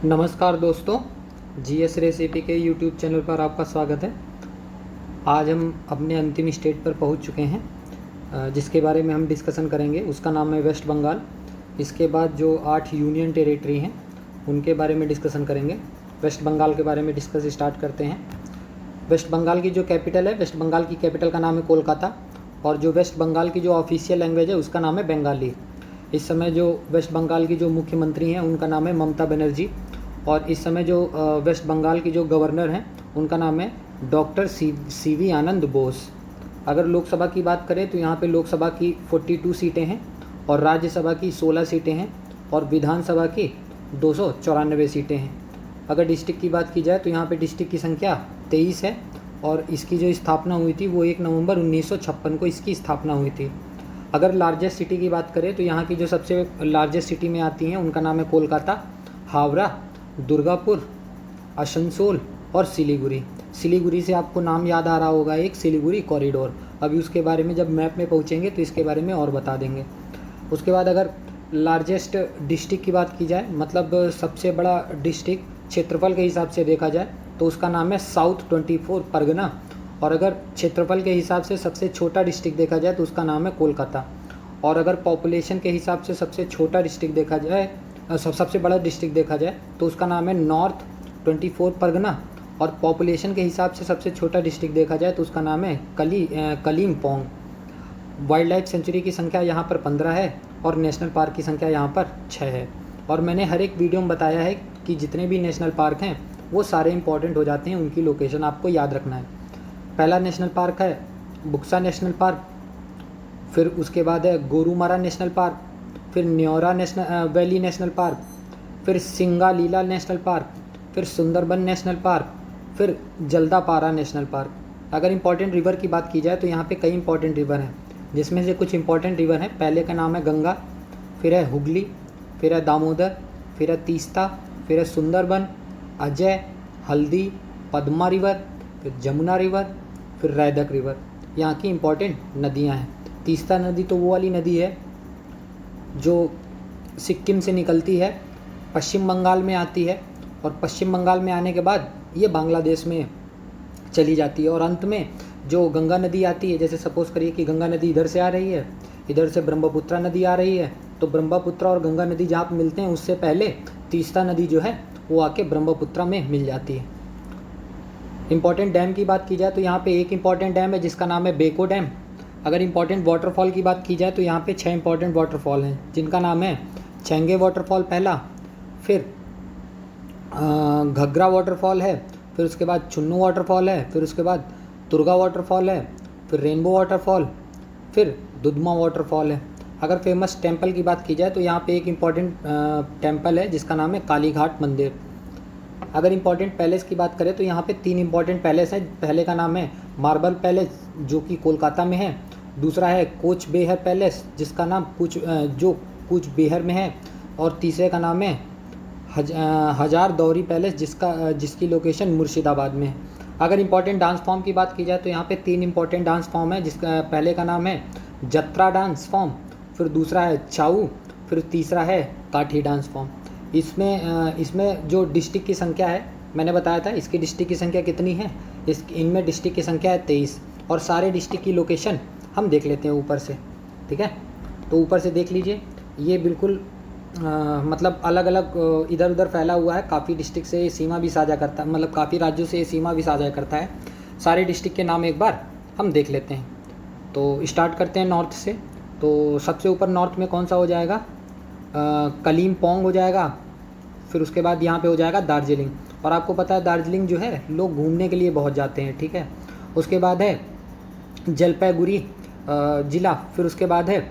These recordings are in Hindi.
नमस्कार दोस्तों, जीएस रेसिपी के यूट्यूब चैनल पर आपका स्वागत है। आज हम अपने अंतिम स्टेट पर पहुंच चुके हैं जिसके बारे में हम डिस्कशन करेंगे। उसका नाम है वेस्ट बंगाल। इसके बाद जो 8 यूनियन टेरिटरी हैं उनके बारे में डिस्कशन करेंगे। वेस्ट बंगाल के बारे में डिस्कस स्टार्ट करते हैं। वेस्ट बंगाल की जो कैपिटल है, वेस्ट बंगाल की कैपिटल का नाम है कोलकाता, और जो वेस्ट बंगाल की जो ऑफिशियल लैंग्वेज है उसका नाम है बंगाली। इस समय जो वेस्ट बंगाल की जो मुख्यमंत्री हैं उनका नाम है ममता बनर्जी, और इस समय जो वेस्ट बंगाल की जो गवर्नर हैं उनका नाम है डॉक्टर सीवी आनंद बोस। अगर लोकसभा की बात करें तो यहाँ पे लोकसभा की 42 सीटें हैं और राज्यसभा की 16 सीटें हैं और विधानसभा की 294 सीटें हैं। अगर डिस्ट्रिक्ट की बात की जाए तो यहाँ पे डिस्ट्रिक्ट की संख्या 23 है, और इसकी जो स्थापना हुई थी वो 1 नवंबर 1956 को इसकी स्थापना हुई थी। अगर लार्जेस्ट सिटी की बात करें तो यहाँ की जो सबसे लार्जेस्ट सिटी में आती हैं उनका नाम है कोलकाता, हावड़ा, दुर्गापुर, आसनसोल और सिलीगुड़ी। सिलीगुड़ी से आपको नाम याद आ रहा होगा, एक सिलीगुड़ी कॉरिडोर। अभी उसके बारे में जब मैप में पहुँचेंगे तो इसके बारे में और बता देंगे। उसके बाद अगर लार्जेस्ट डिस्ट्रिक्ट की बात की जाए, मतलब सबसे बड़ा डिस्ट्रिक्ट क्षेत्रफल के हिसाब से देखा जाए तो उसका नाम है साउथ 24 परगना, और अगर क्षेत्रफल के हिसाब से सबसे छोटा डिस्ट्रिक्ट देखा जाए तो उसका नाम है कोलकाता। और अगर पॉपुलेशन के हिसाब से सबसे छोटा डिस्ट्रिक्ट देखा जाए, सबसे बड़ा डिस्ट्रिक्ट देखा जाए तो उसका नाम है नॉर्थ 24 परगना, और पॉपुलेशन के हिसाब से सबसे छोटा डिस्ट्रिक्ट देखा जाए तो उसका नाम है कलीमपोंग। वाइल्ड लाइफ सेंचुरी की संख्या यहाँ पर 15 है और नेशनल पार्क की संख्या यहाँ पर 6 है। और मैंने हर एक वीडियो में बताया है कि जितने भी नेशनल पार्क हैं वो सारे इंपॉर्टेंट हो जाते हैं, उनकी लोकेशन आपको याद रखना है। पहला नेशनल पार्क है बुक्सा नेशनल पार्क, फिर उसके बाद है गोरुमारा नेशनल पार्क, फिर न्योरा वैली नेशनल पार्क, फिर सिंगालीला नेशनल पार्क, फिर सुंदरबन नेशनल पार्क, फिर जल्दापारा नेशनल पार्क। अगर इंपॉर्टेंट रिवर की बात की जाए तो यहाँ पे कई इंपॉर्टेंट रिवर हैं, जिसमें से कुछ इंपॉर्टेंट रिवर हैं। पहले का नाम है गंगा, फिर है हुगली, फिर है दामोदर, फिर है तीस्ता, फिर है सुंदरबन, अजय, हल्दी, पद्मा रिवर, फिर जमुना रिवर, फिर रैदक रिवर। यहाँ की इंपॉर्टेंट नदियाँ हैं। तीस्ता नदी तो वो वाली नदी है जो सिक्किम से निकलती है, पश्चिम बंगाल में आती है, और पश्चिम बंगाल में आने के बाद ये बांग्लादेश में चली जाती है। और अंत में जो गंगा नदी आती है, जैसे सपोज़ करिए कि गंगा नदी इधर से आ रही है, इधर से ब्रह्मपुत्रा नदी आ रही है, तो ब्रह्मपुत्रा और गंगा नदी जहाँ मिलते हैं उससे पहले तीस्ता नदी जो है वो आके ब्रह्मपुत्रा में मिल जाती है। इंपॉर्टेंट डैम की बात की जाए तो यहाँ पे एक इंपॉर्टेंट डैम है जिसका नाम है बेको डैम। अगर इंपॉर्टेंट वाटरफॉल की बात की जाए तो यहाँ पे 6 इंपॉर्टेंट वाटरफॉल हैं, जिनका नाम है चेंगे वाटरफॉल पहला, फिर घग्गरा वाटरफॉल है, फिर उसके बाद चुन्नू वाटरफॉल है, फिर उसके बाद तुर्गा वाटरफॉल है, फिर रेनबो वाटरफॉल, फिर दुधमा वाटरफॉल है। अगर फेमस टेंपल की बात की जाए तो यहाँ पे एक इम्पॉर्टेंट टेंपल है जिसका नाम है कालीघाट मंदिर। अगर इम्पॉर्टेंट पैलेस की बात करें तो यहाँ पे 3 इम्पॉर्टेंट पैलेस हैं। पहले का नाम है मार्बल पैलेस जो कि कोलकाता में है, दूसरा है कोच बेहर पैलेस जिसका नाम जो कूच बिहार में है, और तीसरे का नाम है हजार दौरी पैलेस जिसकी लोकेशन मुर्शिदाबाद में है। अगर इम्पॉर्टेंट डांस फॉर्म की बात की जाए तो यहाँ पे 3 इम्पॉर्टेंट डांस फॉर्म है, जिसका पहले का नाम है जत्रा डांस फॉर्म, फिर दूसरा है चाऊ, फिर तीसरा है काठी डांस फॉर्म। इसमें जो डिस्ट्रिक्ट की संख्या है, मैंने बताया था इसकी डिस्ट्रिक्ट की संख्या कितनी है, इनमें डिस्ट्रिक्ट की संख्या है 23, और सारे डिस्ट्रिक्ट की लोकेशन हम देख लेते हैं ऊपर से। ठीक है, तो ऊपर से देख लीजिए, ये बिल्कुल मतलब अलग अलग इधर उधर फैला हुआ है। काफ़ी डिस्ट्रिक्ट से सीमा भी साझा करता है, मतलब काफ़ी राज्यों से सीमा भी साझा करता है। सारे डिस्ट्रिक्ट के नाम एक बार हम देख लेते हैं। तो स्टार्ट करते हैं नॉर्थ से। तो सबसे ऊपर नॉर्थ में कौन सा हो जाएगा, कलीमपोंग हो जाएगा, फिर उसके बाद यहाँ पे हो जाएगा दार्जिलिंग। और आपको पता है दार्जिलिंग जो है लोग घूमने के लिए बहुत जाते हैं। ठीक है, उसके बाद है जलपाईगुड़ी ज़िला, फिर उसके बाद है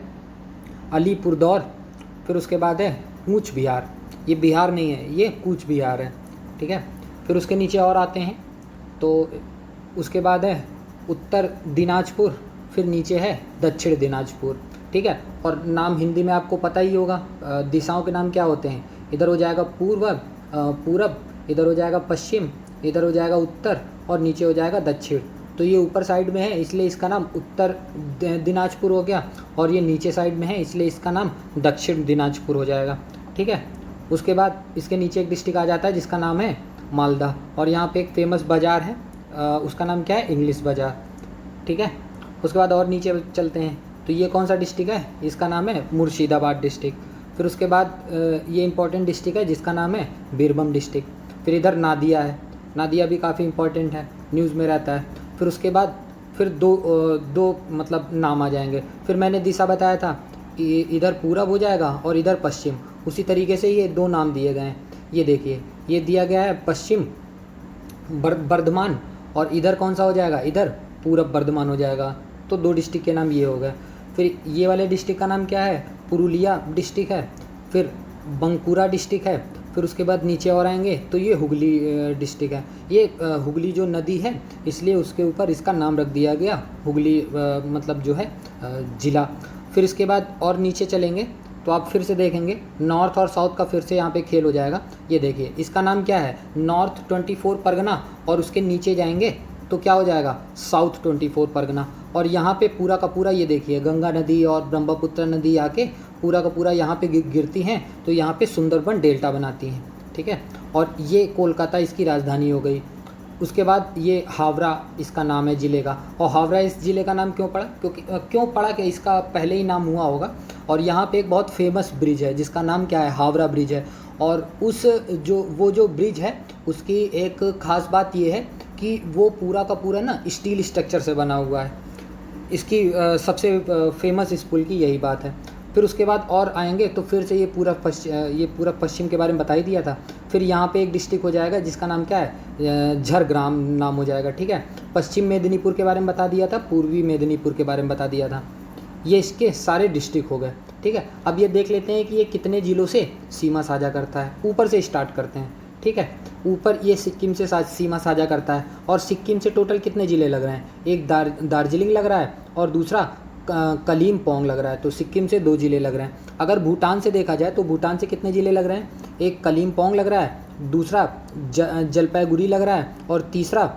अलीपुरदौर, फिर उसके बाद है कूच बिहार। ये बिहार नहीं है, ये कूच बिहार है। ठीक है, फिर उसके नीचे और आते हैं तो उसके बाद है उत्तर दिनाजपुर, फिर नीचे है दक्षिण दिनाजपुर। ठीक है, और नाम हिंदी में आपको पता ही होगा, दिशाओं के नाम क्या होते हैं। इधर हो जाएगा पूरब, इधर हो जाएगा पश्चिम, इधर हो जाएगा उत्तर, और नीचे हो जाएगा दक्षिण। तो ये ऊपर साइड में है इसलिए इसका नाम उत्तर दिनाजपुर हो गया, और ये नीचे साइड में है इसलिए इसका नाम दक्षिण दिनाजपुर हो जाएगा। ठीक है, उसके बाद इसके नीचे एक डिस्ट्रिक्ट आ जाता है जिसका नाम है मालदा, और यहाँ पे एक फेमस बाज़ार है, उसका नाम क्या है, इंग्लिश बाज़ार, ठीक है। उसके बाद और नीचे चलते हैं तो ये कौन सा डिस्ट्रिक्ट है, इसका नाम है मुर्शिदाबाद डिस्ट्रिक्ट। फिर उसके बाद ये इंपॉर्टेंट डिस्ट्रिक्ट है जिसका नाम है बीरभूम डिस्ट्रिक्ट। फिर इधर नादिया है, नादिया भी काफ़ी इंपॉर्टेंट है, न्यूज़ में रहता है। फिर उसके बाद फिर दो मतलब नाम आ जाएंगे। फिर मैंने दिशा बताया था, इधर पूरब हो जाएगा और इधर पश्चिम, उसी तरीके से ये दो नाम दिए गए हैं। ये देखिए, ये दिया गया है पश्चिम बर्धमान, और इधर कौन सा हो जाएगा, इधर पूरब बर्धमान हो जाएगा। तो दो डिस्ट्रिक्ट के नाम ये हो गए। फिर ये वाले डिस्ट्रिक्ट का नाम क्या है, पुरुलिया डिस्ट्रिक्ट है। फिर बंकुरा डिस्ट्रिक्ट है। फिर उसके बाद नीचे और आएंगे तो ये हुगली डिस्ट्रिक्ट है। ये हुगली जो नदी है इसलिए उसके ऊपर इसका नाम रख दिया गया हुगली, मतलब जो है ज़िला। फिर इसके बाद और नीचे चलेंगे तो आप फिर से देखेंगे नॉर्थ और साउथ का फिर से यहाँ पे खेल हो जाएगा। ये देखिए, इसका नाम क्या है, नॉर्थ 24 परगना, और उसके नीचे जाएंगे तो क्या हो जाएगा, साउथ 24 परगना। और यहाँ पे पूरा का पूरा ये देखिए गंगा नदी और ब्रह्मपुत्र नदी आके पूरा का पूरा यहाँ पे गिरती हैं, तो यहाँ पे सुंदरबन डेल्टा बनाती हैं, ठीक है। और ये कोलकाता इसकी राजधानी हो गई। उसके बाद ये हावड़ा इसका नाम है ज़िले का। और हावड़ा इस ज़िले का नाम क्यों पड़ा, क्योंकि क्यों पड़ा कि इसका पहले ही नाम हुआ होगा। और यहाँ पे एक बहुत फेमस ब्रिज है जिसका नाम क्या है, हावड़ा ब्रिज है। और वो जो ब्रिज है उसकी एक ख़ास बात ये है कि वो पूरा का पूरा ना स्टील स्ट्रक्चर से बना हुआ है। इसकी सबसे फेमस इस पुल की यही बात है। फिर उसके बाद और आएंगे तो फिर से ये पूरा पश्चिम के बारे में बता ही दिया था। फिर यहाँ पे एक डिस्ट्रिक्ट हो जाएगा जिसका नाम क्या है, झरग्राम नाम हो जाएगा, ठीक है। पश्चिम मेदिनीपुर के बारे में बता दिया था, पूर्वी मेदिनीपुर के बारे में बता दिया था। ये इसके सारे डिस्ट्रिक्ट हो गए, ठीक है। अब ये देख लेते हैं कि ये कितने ज़िलों से सीमा साझा करता है। ऊपर से स्टार्ट करते हैं, ठीक है। ऊपर ये सिक्किम से सीमा साझा करता है, और सिक्किम से टोटल कितने ज़िले लग रहे हैं, एक दार्जिलिंग लग रहा है और दूसरा कलीमपोंग लग रहा है। तो सिक्किम से 2 ज़िले लग रहे हैं। अगर भूटान से देखा जाए तो भूटान से कितने ज़िले लग रहे हैं, एक कलीमपोंग लग रहा है, दूसरा जलपाईगुड़ी लग रहा है, और तीसरा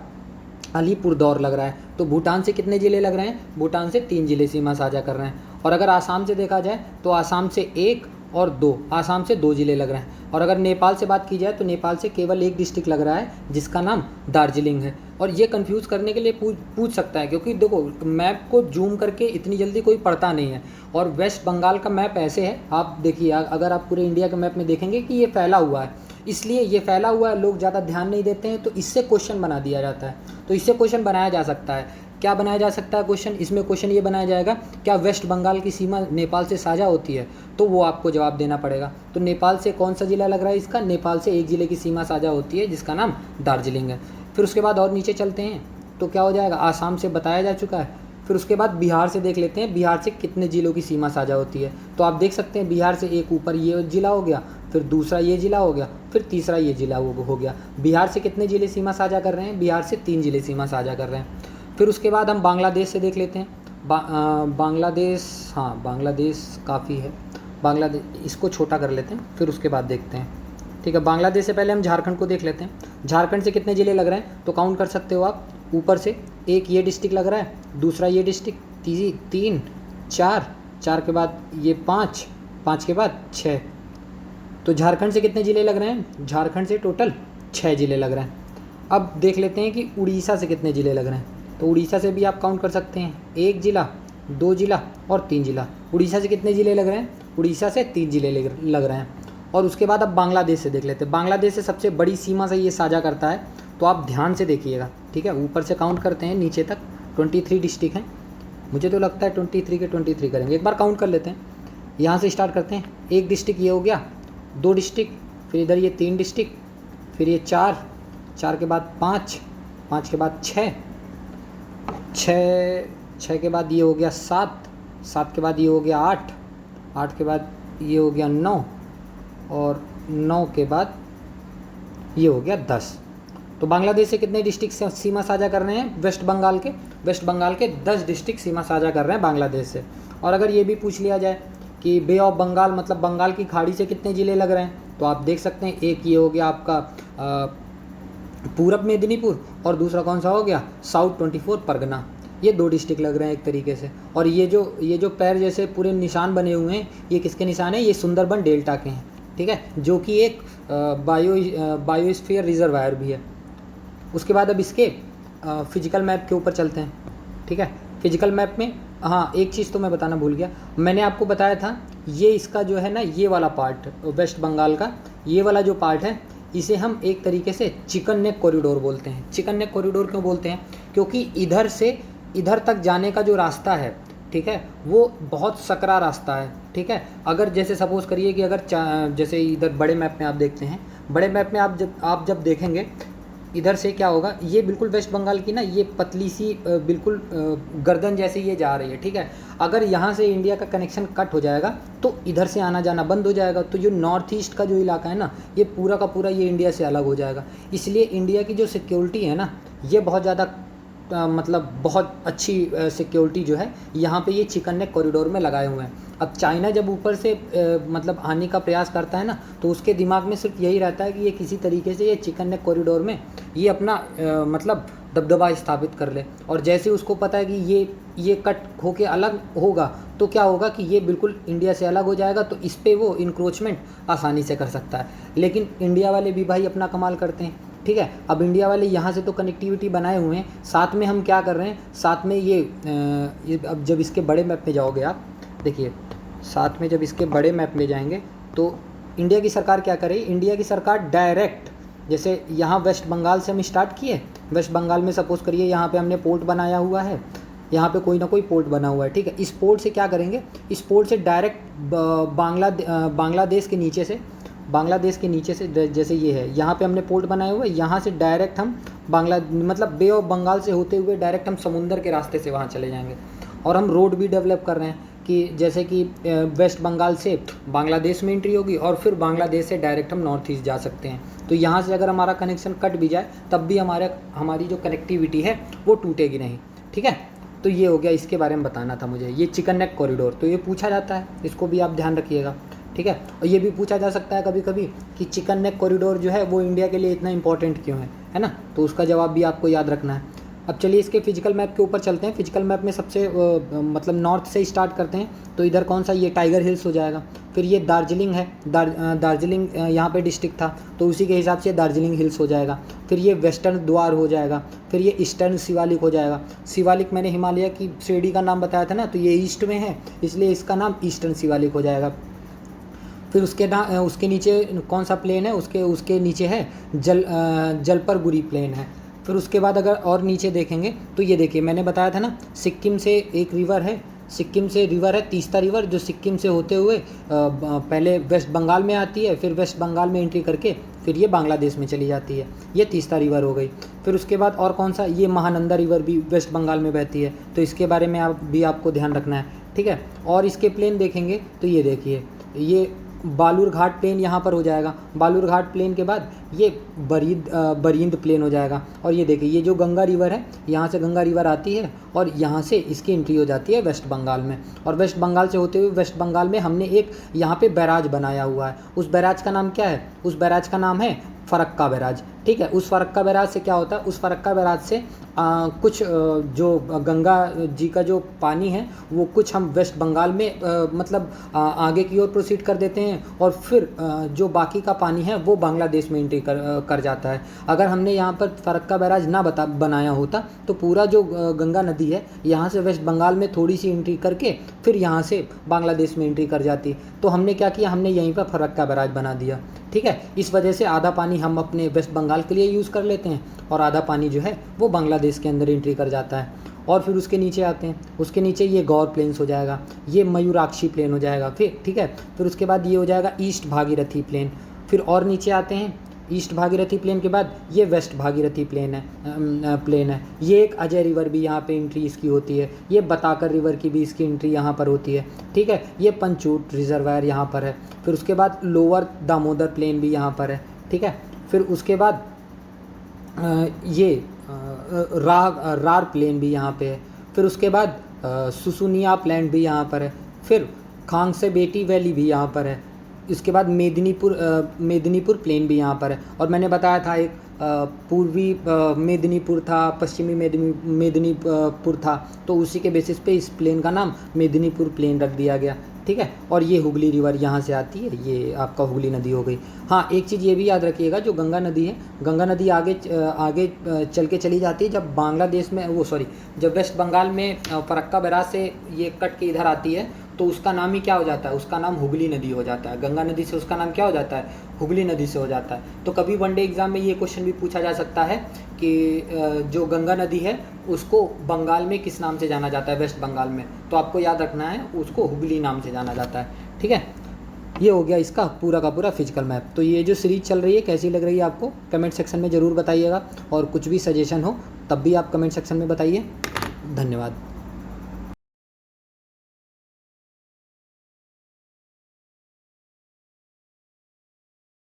अलीपुरदौर लग रहा है। तो भूटान से कितने ज़िले लग रहे हैं, भूटान से 3 ज़िले सीमा साझा कर रहे हैं। और अगर आसाम से देखा जाए तो आसाम से 1 और 2, आसाम से 2 ज़िले लग रहे हैं। और अगर नेपाल से बात की जाए तो नेपाल से केवल एक डिस्ट्रिक्ट लग रहा है जिसका नाम दार्जिलिंग है। और ये कंफ्यूज करने के लिए पूछ सकता है, क्योंकि देखो मैप को जूम करके इतनी जल्दी कोई पढ़ता नहीं है। और वेस्ट बंगाल का मैप ऐसे है, आप देखिए अगर आप पूरे इंडिया के मैप में देखेंगे कि ये फैला हुआ है, इसलिए ये फैला हुआ है, लोग ज़्यादा ध्यान नहीं देते हैं, तो इससे क्वेश्चन बना दिया जाता है। तो इससे क्वेश्चन बनाया जा सकता है। क्या बनाया जा सकता है क्वेश्चन, इसमें क्वेश्चन ये बनाया जाएगा, क्या वेस्ट बंगाल की सीमा नेपाल से साझा होती है, तो वो आपको जवाब देना पड़ेगा। तो नेपाल से कौन सा ज़िला लग रहा है इसका, नेपाल से एक ज़िले की सीमा साझा होती है जिसका नाम दार्जिलिंग है। फिर उसके बाद और नीचे चलते हैं तो क्या हो जाएगा, आसाम से बताया जा चुका है। फिर उसके बाद बिहार से देख लेते हैं, बिहार से कितने ज़िलों की सीमा साझा होती है। तो आप देख सकते हैं बिहार से एक ऊपर ये ज़िला हो गया, फिर दूसरा ये ज़िला हो गया, फिर तीसरा ये ज़िला हो गया। बिहार से कितने ज़िले सीमा साझा कर रहे हैं, बिहार से 3 ज़िले सीमा साझा कर रहे हैं। फिर उसके बाद हम बांग्लादेश से देख लेते हैं। बांग्लादेश, हाँ बांग्लादेश काफ़ी है, बांग्लादेश इसको छोटा कर लेते हैं, फिर उसके बाद देखते हैं, ठीक है। बांग्लादेश से पहले हम झारखंड को देख लेते हैं। झारखंड से कितने ज़िले लग रहे हैं, तो काउंट कर सकते हो आप। ऊपर से एक ये डिस्ट्रिक्ट लग रहा है, दूसरा ये डिस्ट्रिक्ट, 3, 4 के बाद ये 5 के बाद 6। तो झारखंड से कितने ज़िले लग रहे हैं, झारखंड से टोटल 6 ज़िले लग रहे हैं। अब देख लेते हैं कि उड़ीसा से कितने ज़िले लग रहे हैं। तो उड़ीसा से भी आप काउंट कर सकते हैं, 1 ज़िला, 2 ज़िला और 3 ज़िला। उड़ीसा से कितने ज़िले लग रहे हैं, उड़ीसा से 3 ज़िले लग रहे हैं। और उसके बाद अब बांग्लादेश से देख लेते हैं। बांग्लादेश से सबसे बड़ी सीमा से ये साझा करता है, तो आप ध्यान से देखिएगा, ठीक है। ऊपर से काउंट करते हैं नीचे तक, 23 डिस्ट्रिक्ट हैं। मुझे तो लगता है 23 के 23 करेंगे, एक बार काउंट कर लेते हैं। यहाँ से स्टार्ट करते हैं, एक डिस्ट्रिक्ट ये हो गया, 2 डिस्ट्रिक्ट, फिर इधर ये 3 डिस्ट्रिक्ट, फिर ये 4 के बाद 5 के बाद 6 के बाद ये हो गया 7 के बाद ये हो गया 8 के बाद ये हो गया 9 और 9 के बाद ये हो गया 10। तो बांग्लादेश से कितने डिस्ट्रिक्ट से सीमा साझा कर रहे हैं, वेस्ट बंगाल के 10 डिस्ट्रिक्ट सीमा साझा कर रहे हैं बांग्लादेश से। और अगर ये भी पूछ लिया जाए कि बे ऑफ बंगाल मतलब बंगाल की खाड़ी से कितने ज़िले लग रहे हैं, तो आप देख सकते हैं एक ये हो गया आपका पूरब मेदिनीपुर, और दूसरा कौन सा हो गया, साउथ 24 परगना। ये 2 डिस्ट्रिक्ट लग रहे हैं एक तरीके से। और ये जो पैर जैसे पूरे निशान बने हुए हैं, ये किसके निशान हैं, ये सुंदरबन डेल्टा के हैं, ठीक है। ठीक है, जो कि एक बायोस्फीयर रिजर्वायर भी है। उसके बाद अब इसके फिजिकल मैप के ऊपर चलते हैं, ठीक है। फिजिकल मैप में हाँ एक चीज़ तो मैं बताना भूल गया, मैंने आपको बताया था ये इसका जो है ना ये वाला पार्ट वेस्ट बंगाल का ये वाला जो पार्ट है इसे हम एक तरीके से चिकन नेक कॉरिडोर बोलते हैं। चिकन नेक कॉरिडोर क्यों बोलते हैं? क्योंकि इधर से इधर तक जाने का जो रास्ता है, ठीक है, वो बहुत सकरा रास्ता है, ठीक है। अगर जैसे सपोज़ करिए कि अगर जैसे इधर बड़े मैप में आप देखते हैं, बड़े मैप में आप जब देखेंगे इधर से क्या होगा, ये बिल्कुल वेस्ट बंगाल की ना ये पतली सी बिल्कुल गर्दन जैसे ये जा रही है, ठीक है। अगर यहाँ से इंडिया का कनेक्शन कट हो जाएगा तो इधर से आना जाना बंद हो जाएगा, तो जो नॉर्थ ईस्ट का जो इलाका है ना ये पूरा का पूरा ये इंडिया से अलग हो जाएगा। इसलिए इंडिया की जो सिक्योरिटी है ना ये बहुत ज़्यादा मतलब बहुत अच्छी सिक्योरिटी जो है यहाँ पे ये चिकन नेक कॉरिडोर में लगाए हुए हैं। अब चाइना जब ऊपर से मतलब आने का प्रयास करता है ना तो उसके दिमाग में सिर्फ यही रहता है कि ये किसी तरीके से ये चिकन नेक कॉरिडोर में ये अपना मतलब दबदबा स्थापित कर ले, और जैसे उसको पता है कि ये कट होके अलग होगा तो क्या होगा कि ये बिल्कुल इंडिया से अलग हो जाएगा, तो इस पर वो इंक्रोचमेंट आसानी से कर सकता है। लेकिन इंडिया वाले भी भाई अपना कमाल करते हैं, ठीक है। अब इंडिया वाले यहाँ से तो कनेक्टिविटी बनाए हुए हैं, साथ में हम क्या कर रहे हैं, साथ में ये अब जब इसके बड़े मैप में जाओगे आप देखिए, साथ में जब इसके बड़े मैप में जाएंगे तो इंडिया की सरकार क्या करे, इंडिया की सरकार डायरेक्ट जैसे यहाँ वेस्ट बंगाल से हम स्टार्ट किए, वेस्ट बंगाल में सपोज़ करिए यहाँ पे हमने पोर्ट बनाया हुआ है, यहाँ पे कोई ना कोई पोर्ट बना हुआ है, ठीक है। इस पोर्ट से क्या करेंगे, इस पोर्ट से डायरेक्ट बांग्लादेश के नीचे से जैसे ये है यहाँ पे हमने पोर्ट बनाया हुआ है, यहाँ से डायरेक्ट हम मतलब बे ऑफ बंगाल से होते हुए डायरेक्ट हम समुंदर के रास्ते से वहाँ चले जाएंगे। और हम रोड भी डेवलप कर रहे हैं कि जैसे कि वेस्ट बंगाल से बांग्लादेश में एंट्री होगी और फिर बांग्लादेश से डायरेक्ट हम नॉर्थ ईस्ट जा सकते हैं। तो यहाँ से अगर हमारा कनेक्शन कट भी जाए तब भी हमारी जो कनेक्टिविटी है वो टूटेगी नहीं, ठीक है। तो ये हो गया, इसके बारे में बताना था मुझे, ये चिकन नेक कॉरिडोर। तो ये पूछा जाता है, इसको भी आप ध्यान रखिएगा, ठीक है। और ये भी पूछा जा सकता है कभी कभी कि चिकन नेक कॉरिडोर जो है वो इंडिया के लिए इतना इंपॉर्टेंट क्यों है ना, तो उसका जवाब भी आपको याद रखना है। अब चलिए इसके फिजिकल मैप के ऊपर चलते हैं। फिजिकल मैप में सबसे मतलब नॉर्थ से स्टार्ट करते हैं, तो इधर कौन सा, ये टाइगर हिल्स हो जाएगा। फिर ये दार्जिलिंग है, दार्जिलिंग यहाँ पे डिस्ट्रिक्ट था तो उसी के हिसाब से दार्जिलिंग हिल्स हो जाएगा। फिर ये वेस्टर्न द्वार हो जाएगा, फिर ये ईस्टर्न शिवालिक हो जाएगा। शिवालिक मैंने हिमालय की श्रेणी का नाम बताया था ना, तो ये ईस्ट में है इसलिए इसका नाम ईस्टर्न शिवालिक हो जाएगा। फिर उसके नीचे कौन सा प्लेन है, उसके नीचे है जलपरगुरी प्लेन है। फिर उसके बाद अगर और नीचे देखेंगे तो ये देखिए मैंने बताया था ना, सिक्किम से एक रिवर है, सिक्किम से रिवर है तीस्ता रिवर, जो सिक्किम से होते हुए पहले वेस्ट बंगाल में आती है, फिर वेस्ट बंगाल में एंट्री करके फिर ये बांग्लादेश में चली जाती है, ये तीस्ता रिवर हो गई। फिर उसके बाद और कौन सा, ये महानंदा रिवर भी वेस्ट बंगाल में बहती है, तो इसके बारे में आपको ध्यान रखना है, ठीक है। और इसके प्लेन देखेंगे तो ये देखिए, ये बालूर घाट प्लेन यहाँ पर हो जाएगा। बालूर घाट प्लेन के बाद ये बरिंद प्लेन हो जाएगा। और ये देखिए, ये जो गंगा रिवर है, यहाँ से गंगा रिवर आती है और यहाँ से इसकी एंट्री हो जाती है वेस्ट बंगाल में। और वेस्ट बंगाल से होते हुए वेस्ट बंगाल में हमने एक यहाँ पे बैराज बनाया हुआ है। उस बैराज का नाम क्या है, उस बैराज का नाम है फरक्का बैराज, ठीक है। उस फरक्का बैराज से क्या होता है, उस फरक्का बैराज से कुछ जो गंगा जी का जो पानी है वो कुछ हम वेस्ट बंगाल में मतलब आगे की ओर प्रोसीड कर देते हैं, और फिर जो बाकी का पानी है वो बांग्लादेश में एंट्री कर जाता है। अगर हमने यहाँ पर फरक्का बैराज ना बनाया होता तो पूरा जो गंगा नदी है यहाँ से वेस्ट बंगाल में थोड़ी सी एंट्री करके फिर यहाँ से बांग्लादेश में एंट्री कर जाती। तो हमने क्या किया, हमने यहीं पर फरक्का बैराज बना दिया, ठीक है। इस वजह से आधा पानी हम अपने वेस्ट बंगाल के लिए यूज़ कर लेते हैं और आधा पानी जो है वो बांग्लादेश के अंदर एंट्री कर जाता है। और फिर उसके नीचे आते हैं, उसके नीचे ये गौर प्लेन्स हो जाएगा, ये मयूराक्षी प्लेन हो जाएगा, फिर ठीक है। फिर उसके बाद ये हो जाएगा ईस्ट भागीरथी प्लेन। फिर और नीचे आते हैं, ईस्ट भागीरथी प्लेन के बाद ये वेस्ट भागीरथी प्लेन है। ये एक अजय रिवर भी यहाँ पे एंट्री इसकी होती है, ये बताकर रिवर की भी इसकी एंट्री यहाँ पर होती है, ठीक है। ये पंचूट रिजर्वायर यहाँ पर है। फिर उसके बाद लोअर दामोदर प्लेन भी यहाँ पर है, ठीक है। फिर उसके बाद ये रार प्लेन भी यहाँ पे है। फिर उसके बाद सुसुनिया प्लेन भी यहाँ पर है। फिर खांगसे बेटी वैली भी यहाँ पर है। इसके बाद मेदिनीपुर प्लेन भी यहाँ पर है। और मैंने बताया था एक पूर्वी मेदिनीपुर था, पश्चिमी मेदिनीपुर था, तो उसी के बेसिस पे इस प्लेन का नाम मेदिनीपुर प्लेन रख दिया गया, ठीक है। और ये हुगली रिवर यहाँ से आती है, ये आपका हुगली नदी हो गई। हाँ, एक चीज़ ये भी याद रखिएगा, जो गंगा नदी है, गंगा नदी आगे आगे चल के चली जाती है जब बांग्लादेश में, वो सॉरी, जब वेस्ट बंगाल में फरक्का बैराज से ये कट के इधर आती है, तो उसका नाम ही क्या हो जाता है, उसका नाम हुगली नदी हो जाता है। गंगा नदी से उसका नाम क्या हो जाता है, हुगली नदी से हो जाता है। तो कभी वनडे एग्ज़ाम में ये क्वेश्चन भी पूछा जा सकता है कि जो गंगा नदी है उसको बंगाल में किस नाम से जाना जाता है, वेस्ट बंगाल में, तो आपको याद रखना है उसको हुगली नाम से जाना जाता है। ठीक है, ये हो गया इसका पूरा का पूरा फिजिकल मैप। तो ये जो सीरीज चल रही है कैसी लग रही है आपको, कमेंट सेक्शन में ज़रूर बताइएगा, और कुछ भी सजेशन हो तब भी आप कमेंट सेक्शन में बताइए। धन्यवाद।